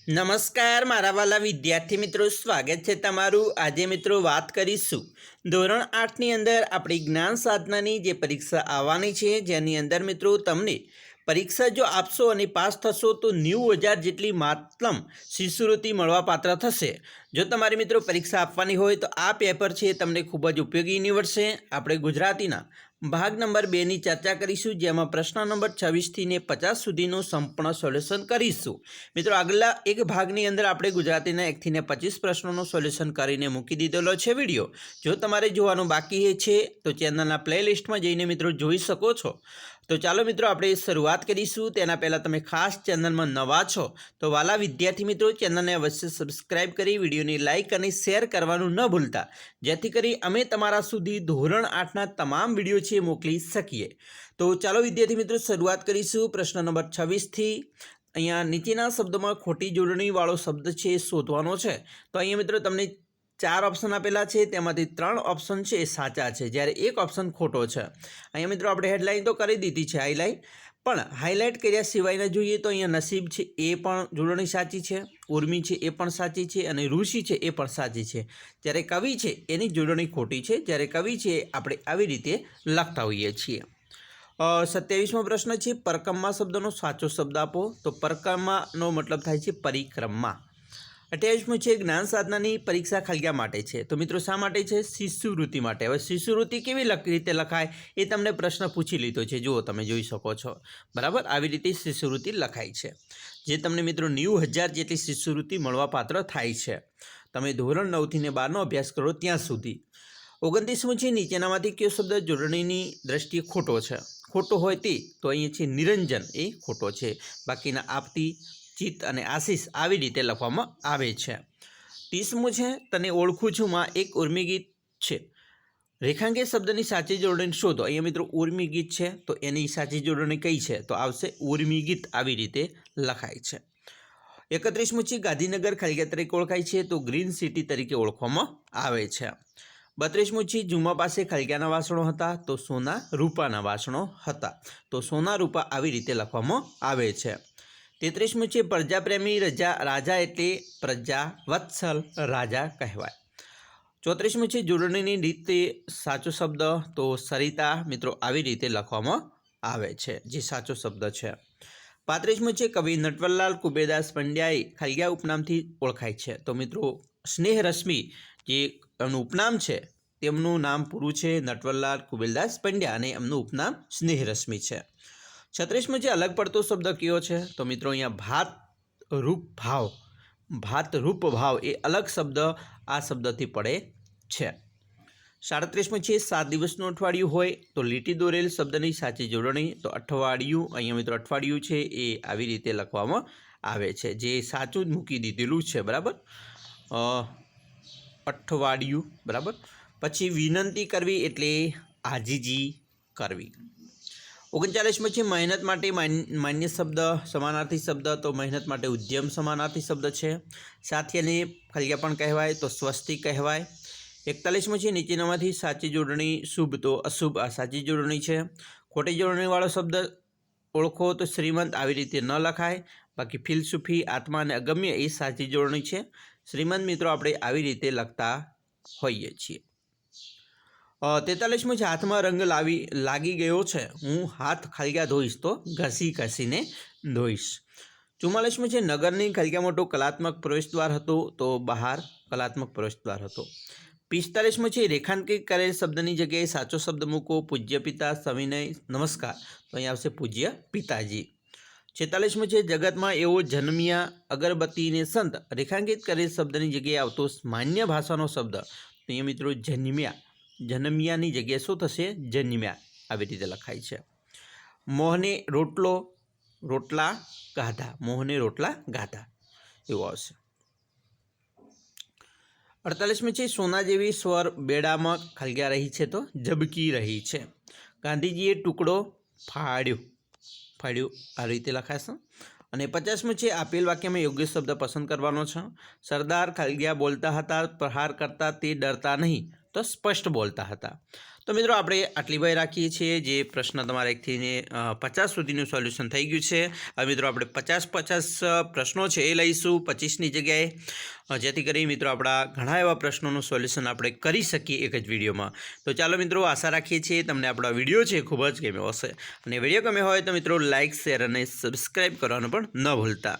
નમસ્કાર મારા વાલા વિદ્યાર્થી મિત્રો, સ્વાગત છે તમારું। આજે મિત્રો વાત કરીશું ધોરણ 8ની અંદર આપણી જ્ઞાન સાધનાની જે પરીક્ષા આવવાની છે, જેની અંદર મિત્રો તમને પરીક્ષા જો આપશો અને પાસ થશો તો 90,000 જેટલી માતલમ શિષ્યવૃત્તિ મળવાપાત્ર થશે। જો તમારી મિત્રો પરીક્ષા આપવાની હોય તો આ પેપર છે તમને ખૂબ જ ઉપયોગી નીવડશે। આપણે ગુજરાતીના ભાગ નંબર 2ની ચર્ચા કરીશું, જેમાં પ્રશ્ન નંબર 26થી ને 50 સુધીનું સંપૂર્ણ સોલ્યુશન કરીશું। મિત્રો આગલા એક ભાગની અંદર આપણે ગુજરાતીના 1થી ને 25 પ્રશ્નોનું સોલ્યુશન કરીને મૂકી દીધેલો છે વિડીયો। જો તમારે જોવાનું બાકી છે તો ચેનલના પ્લેલિસ્ટમાં જઈને મિત્રો જોઈ શકો છો। તો ચાલો મિત્રો આપણે શરૂઆત કરીશું। તેના પહેલાં તમે ખાસ ચેનલમાં નવા છો તો વાલા વિદ્યાર્થી મિત્રો ચેનલને અવશ્ય સબસ્ક્રાઇબ કરી વિડીયોની લાઇક અને શેર કરવાનું ન ભૂલતા, જેથી કરી અમે તમારા સુધી ધોરણ 8ના તમામ વિડીયો છે મોકલી શકીએ। તો ચાલો વિદ્યાર્થી મિત્રો શરૂઆત કરીશું પ્રશ્ન નંબર 26થી। અહીંયા નીચેના શબ્દોમાં ખોટી જોડણીવાળો શબ્દ છે એ શોધવાનો છે। તો અહીંયા મિત્રો તમને 4 ઓપ્શન આપેલા છે, તેમાંથી 3 ઓપ્શન છે એ સાચા છે, જ્યારે એક ઓપ્શન ખોટો છે। અહીંયા મિત્રો આપણે હેડલાઇન તો કરી દીધી છે હાઇલાઇટ, પણ હાઇલાઇટ કર્યા સિવાયના જોઈએ તો અહીંયા નસીબ છે એ પણ જોડણી સાચી છે, ઉર્મી છે એ પણ સાચી છે, અને ઋષિ છે એ પણ સાચી છે, જ્યારે કવિ છે એની જોડણી ખોટી છે। જ્યારે કવિ છે આપણે આવી રીતે લખતા હોઈએ છીએ। 27મો પ્રશ્ન છે, પરક્રમા શબ્દનો સાચો શબ્દ આપો। તો પરક્રમાનો મતલબ થાય છે પરિક્રમા। 28મું છે, જ્ઞાન સાધનાની પરીક્ષા ખલગ્યા માટે છે। તો મિત્રો શા માટે છે? શિષ્યવૃત્તિ માટે। હવે શિષ્યવૃત્તિ કેવી રીતે લખાય એ તમને પ્રશ્ન પૂછી લીધો છે, જુઓ તમે જોઈ શકો છો, બરાબર। આવી રીતે શિષ્યવૃત્તિ લખાય છે, જે તમને મિત્રો 90,000 જેટલી શિષ્યવૃત્તિ મળવાપાત્ર થાય છે, તમે ધોરણ 9થી ને 12નો અભ્યાસ કરો ત્યાં સુધી। 29મું છે, નીચેનામાંથી કયો શબ્દ જોડણીની દ્રષ્ટિએ ખોટો છે? ખોટો હોય તે તો અહીંયા છે નિરંજન એ ખોટો છે, બાકીના આપતી, ચિત્ત અને આશીષ આવી રીતે લખવામાં આવે છે। 30મું છે, તને ઓળખું છું માં એક ઉર્મી ગીત છે, રેખાંકિત શબ્દની સાચી જોડણી શોધો। અહીંયા મિત્રો ઉર્મી ગીત છે તો એની સાચી જોડણી કઈ છે? તો આવશે ઉર્મી ગીત, આવી રીતે લખાય છે। 31મું છે, ગાંધીનગર ખલગ્યા તરીકે ઓળખાય છે, તો ગ્રીન સિટી તરીકે ઓળખવામાં આવે છે। 32મું છે, જુમા પાસે ખલગ્યાના વાસણો હતા, તો સોના રૂપાના વાસણો હતા, તો સોના રૂપા આવી રીતે લખવામાં આવે છે। 33મું છે, પ્રજાપ્રેમી રાજા એટલે પ્રજા વત્સલ રાજા કહેવાય। 34મું છે, જોડણીની રીતે સાચો શબ્દ, તો સરિતા મિત્રો આવી રીતે લખવામાં આવે છે, જે સાચો શબ્દ છે। 35મું છે, કવિ નટવરલાલ કુબેરદાસ પંડ્યાએ ખલગ્યા ઉપનામથી ઓળખાય છે। તો મિત્રો સ્નેહ રશ્મિ જે એમનું ઉપનામ છે, તેમનું નામ પૂરું છે નટવરલાલ કુબેરદાસ પંડ્યા, અને એમનું ઉપનામ સ્નેહ રશ્મિ છે। 36મું છે, અલગ પડતો શબ્દ કયો છે? તો મિત્રો અહીંયા ભાત રૂપ ભાવ એ અલગ શબ્દ આ શબ્દથી પડે છે। 37મું છે, 7 દિવસનું અઠવાડિયું હોય તો લીટી દોરેલ શબ્દની સાચી જોડણી, તો અઠવાડિયું, અહીંયા મિત્રો અઠવાડિયું છે એ આવી રીતે લખવામાં આવે છે, જે સાચું જ મૂકી દીધેલું છે, બરાબર, અઠવાડિયું, બરાબર। પછી વિનંતી કરવી એટલે આજીજી કરવી। 39મું છે, મહેનત માટે માન્ય શબ્દ સમાનાર્થી શબ્દ, તો મહેનત માટે ઉદ્યમ સમાનાર્થી શબ્દ છે। સાથીને ખલગ્યા પણ કહેવાય તો સ્વસ્તિ કહેવાય। 41મું છે, નીચેનામાંથી સાચી જોડણી શુભ તો અશુભ આ સાચી જોડણી છે। ખોટી જોડણીવાળો શબ્દ ઓળખો, તો શ્રીમંત આવી રીતે ન લખાય, બાકી ફિલસૂફી, આત્મા અને અગમ્ય એ સાચી જોડણી છે। શ્રીમંત મિત્રો આપણે આવી રીતે લખતા હોઈએ છીએ। 43મું છે, હાથમાં રંગ લાગી ગયો છે, હું હાથ ખલગ્યા ધોઈશ, તો ઘસીને ધોઈશ। 44મું છે, નગરની ખલગ્યા મોટો કલાત્મક પ્રવેશદ્વાર હતો, તો બહાર કલાત્મક પ્રવેશદ્વાર હતો। 45મું છે, રેખાંકિત કરેલ શબ્દની જગ્યાએ સાચો શબ્દ મૂકો, પૂજ્ય પિતા, સવિનય, નમસ્કાર, તો અહીંયા આવશે પૂજ્ય પિતાજી। 46મું છે, જગતમાં એવો જન્મ્યા અગરબત્તીને સંત, રેખાંકિત કરેલ શબ્દની જગ્યાએ આવતો માન્ય ભાષાનો શબ્દ, તો અહીંયા મિત્રો જન્મ્યાની જગ્યાએ શું થશે? જન્મ્યા આવી રીતે લખાય છે। મોહને રોટલા ગાધા, મોહને રોટલા ગાધા એવું આવશે। 48મું છે, સોના જેવી સ્વર બેડામાં ખલગ્યા રહી છે, તો ઝબકી રહી છે। ગાંધીજીએ ટુકડો ફાડ્યો આ રીતે લખાશે। અને 50મું છે, આપેલ વાક્યમાં યોગ્ય શબ્દ પસંદ કરવાનો છે। સરદાર ખલગ્યા બોલતા હતા, પ્રહાર કરતા તે ડરતા નહીં, તો સ્પષ્ટ બોલતા હતા. તો મિત્રો આપણે આટલી બાય રાખીએ છીએ. જે પ્રશ્ન તમારા 1 થી 50 સુધીનું સોલ્યુશન થઈ ગયું છે. હવે મિત્રો આપણે 50 પ્રશ્નો છે એ લઈશું 25ની જગ્યાએ, જેથી કરી મિત્રો આપણા ઘણા એવા પ્રશ્નોનું સોલ્યુશન આપણે કરી શકીએ એક જ વિડીયોમાં. તો ચાલો મિત્રો, આશા રાખીએ છીએ તમને આપણો વિડીયો છે ખૂબ જ ગમ્યો હશે. અને વિડીયો ગમ્યો હોય તો મિત્રો લાઇક, શેર અને સબસ્ક્રાઈબ કરવાનું પણ ન ભૂલતા.